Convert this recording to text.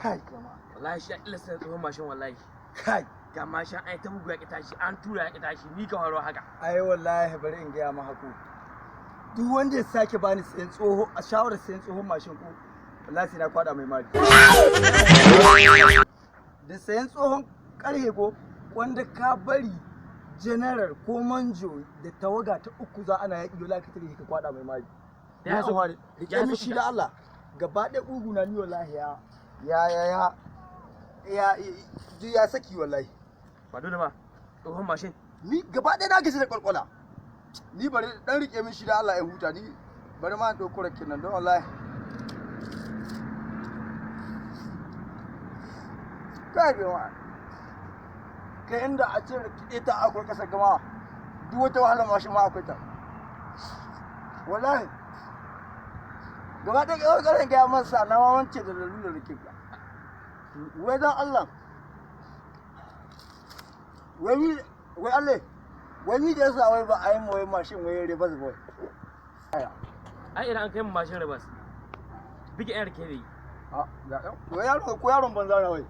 kai jama'a wallahi shi illa sai tsohon mashin wallahi kai ga mashin ai ta bugu ya ki tashi an tura ya ki tashi ni ka haro haka ai wallahi bari in gaya ma haku duk wanda ya sake bani sayan tsoho a shawarar sayan tsohon mashin ko wallahi sai na kwada mai mari da sayan tsohon karhe ko wanda ka bari general ko manjo da tawaga ta uku za ana yaƙi wallahi ka tare ka kwada mai mari ya so hari rike min shi da Allah gaba ɗaya uguna ni wallahi ya saki wallahi ba dole ba tsohon mashin ni gaba ɗaya na gaji da kwalkwala ni bari dan rike min shi da Allah ya huta ni bari ma ɗauko rakin nan don wallahi kai bai wa kai inda a ce rike ta akwai kasar gama duk wata wahala mashin ma akwai ta wallahi gaba ɗaya kawai ƙarin gaya masa na wawance da lalurar rikin ka wai don Allah wai Allah wai ni da yasa wai ba a yi mawai mashin wai rebas boy ai idan an kai mu mashin rebas bige yan rake ne wai yaron banza na wai